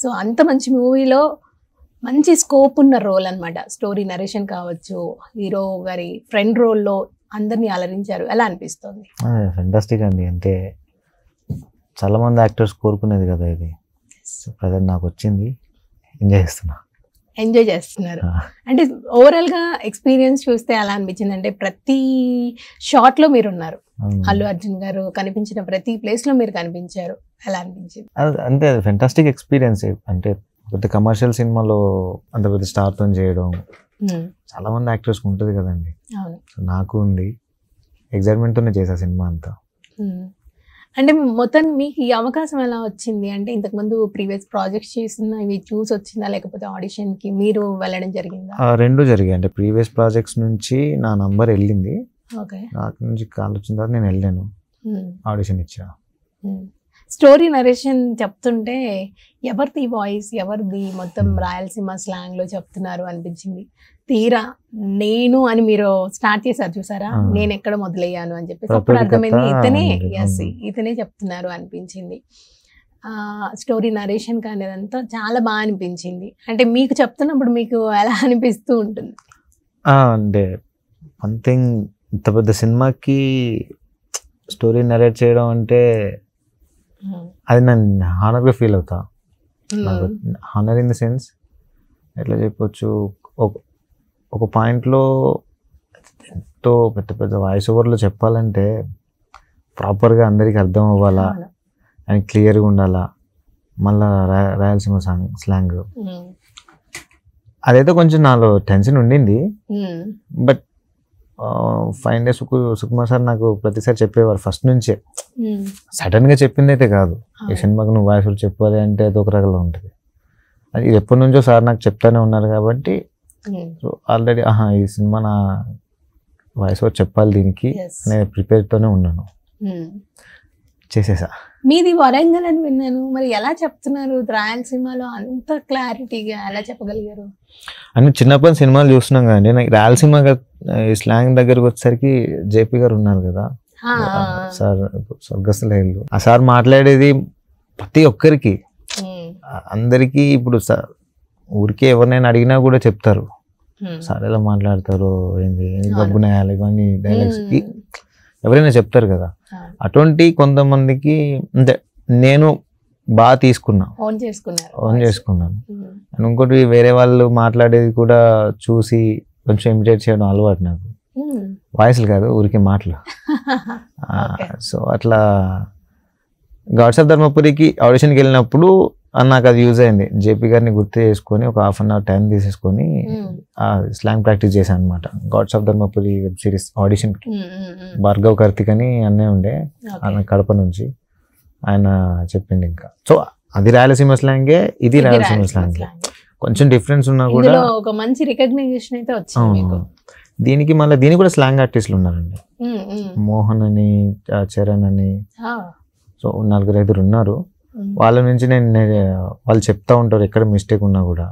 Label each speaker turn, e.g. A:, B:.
A: So అంత మంచి మూవీలో మంచి స్కోప్ ఉన్న రోల్ అన్నమాట. స్టోరీ నరేషన్ కావచ్చు, హీరో గారి ఫ్రెండ్ రోల్లో అందరినీ అలరించారు. ఎలా అనిపిస్తుంది?
B: ఫెంటాస్టిక్ అండి. అంటే చాలా మంది యాక్టర్స్ కోరుకునేది కదా ఇది. ప్రజెంట్ నాకు వచ్చింది,
A: ఎంజాయ్ చేస్తున్నారు. అంటే ఓవరాల్ గా ఎక్స్పీరియన్స్ చూస్తే ఎలా అనిపించింది అంటే ప్రతి షాట్ లో మీరు ఉన్నారు. అల్లు అర్జున్ గారు కనిపించిన ప్రతి ప్లేస్ లో మీరు కనిపించారు. ఎలా అనిపించింది?
B: అంతే, అది ఫెంటాస్టిక్ ఎక్స్పీరియన్స్. అంటే పెద్ద కమర్షియల్ సినిమాలో అంత పెద్ద స్టార్ తో చేయడం చాలా మంది యాక్టర్స్ ఉంటుంది కదండి. నాకు ఉంది, ఎగ్జైట్మెంట్ తోనే చేసా సినిమా అంతా.
A: అంటే మొత్తం మీకు ఈ అవకాశం ఎలా వచ్చింది? అంటే ఇంతకుముందు ప్రీవియస్ ప్రాజెక్ట్స్ చేసిన ఇవి చూసి వచ్చిందా, లేకపోతే ఆడిషన్ కి మీరు వెళ్ళడం జరిగిందా?
B: రెండు జరిగాయి. అంటే ప్రీవియస్ ప్రాజెక్ట్స్ నుంచి నా నంబర్ వెళ్ళింది, నాకు నుంచి కాల్ వచ్చిన తర్వాత నేను వెళ్ళాను, ఆడిషన్ ఇచ్చా.
A: స్టోరీ నరేషన్ చెప్తుంటే ఎవరిది వాయిస్, ఎవరిది మొత్తం రాయలసీమ స్లాంగ్ లో చెప్తున్నారు అనిపించింది. తీరా నేను అని మీరు స్టార్ట్ చేశారు చూసారా, నేను ఎక్కడ మొదలయ్యాను అని చెప్పేసి అప్పుడు అర్థమైంది ఇతనే చెప్తున్నారు అనిపించింది. స్టోరీ నరేషన్ కానిదంతా చాలా బాగా అనిపించింది. అంటే మీకు చెప్తున్నప్పుడు మీకు ఎలా అనిపిస్తూ ఉంటుంది?
B: అంటే వన్ థింగ్, ఇంత పెద్ద సినిమాకి స్టోరీ నరేట్ చేయడం అంటే అది నేను హానర్గా ఫీల్ అవుతా. హానర్ ఇన్ ద సెన్స్ ఎట్లా చెప్పొచ్చు, ఒక పాయింట్లో ఎంతో పెద్ద పెద్ద వాయిస్ ఓవర్లో చెప్పాలంటే ప్రాపర్గా అందరికీ అర్థం అవ్వాలా అండ్ క్లియర్గా ఉండాలా. మళ్ళా రాయలసీమ స్లాంగ్ అదైతే కొంచెం నాలో టెన్షన్ ఉండింది. బట్ 5 days సుకుమార్ సార్ నాకు ప్రతిసారి చెప్పేవారు ఫస్ట్ నుంచే. సడన్గా చెప్పింది అయితే కాదు, ఈ సినిమాకి నువ్వు వాయిస్ ఓవర్ చెప్పాలి అంటే అది ఒక రకంగా ఉంటుంది. అది ఇది ఎప్పటి నుంచో సార్ నాకు చెప్తానే ఉన్నారు కాబట్టి ఆల్రెడీ ఈ సినిమా నా వాయిస్ ఓవర్ చెప్పాలి దీనికి నేను ప్రిపేర్తోనే ఉన్నాను, చేసేసా.
A: మీది వరంగల్ అని విన్నాను, మరి ఎలా చెప్తున్నారు రాయలసీమలో అంత క్లారిటీగా ఎలా చెప్పగలిగారు?
B: అని చిన్నప్పటి సినిమాలు చూస్తున్నాం కానీ నాకు రాయలసీమ స్లాంగ్ దగ్గరకు వచ్చేసరికి జేపీ గారు ఉన్నారు కదా సార్, స్వర్గస్థులు. ఆ సార్ మాట్లాడేది ప్రతి ఒక్కరికి అందరికీ ఇప్పుడు ఊరికే ఎవరినైనా అడిగినా కూడా చెప్తారు సార్ ఎలా మాట్లాడతారు, ఏంది గబ్బునేయాలి ఇవన్నీ డైలాగ్స్ ఎవరైనా చెప్తారు కదా. అటువంటి కొంతమందికి అంటే నేను బాగా తీసుకున్నా, ఓన్ చేసుకున్నాను. అండ్ ఇంకోటి వేరే వాళ్ళు మాట్లాడేది కూడా చూసి కొంచెం ఇమిటేట్ చేయడం అలవాటు నాకు. వాయిస్లు కాదు, ఊరికే మాటలు. సో అట్లా గాడ్స్ ఆఫ్ ధర్మపురికి ఆడిషన్కి వెళ్ళినప్పుడు నాకు అది యూజ్ అయింది. జేపీ గారిని గుర్తు చేసుకొని ఒక 1/2 hour టైం తీసేసుకొని స్లాంగ్ ప్రాక్టీస్ చేశాను అనమాట. Gods of Dharmapuri web series ఆడిషన్కి భార్గవ్ కార్తిక్ అని అన్నే ఉండే, ఆయన కడప నుంచి, ఆయన చెప్పింది. ఇంకా సో అది రాయలసీమ స్లాంగే, ఇది రాయలసీమ స్లాంగే, కొంచెం డిఫరెన్స్ ఉన్నా కూడా
A: ఒక మంచి రికగ్నిషన్ అయితే వచ్చింది.
B: దీనికి మళ్ళీ దీనికి కూడా స్లాంగ్ ఆర్టిస్టులు ఉన్నారండి, మోహన్ అని, చరణ్ అని, సో 4-5 ఉన్నారు. వాళ్ళ నుంచి వాళ్ళు చెప్తా ఉంటారు ఎక్కడ మిస్టేక్ ఉన్నా కూడా.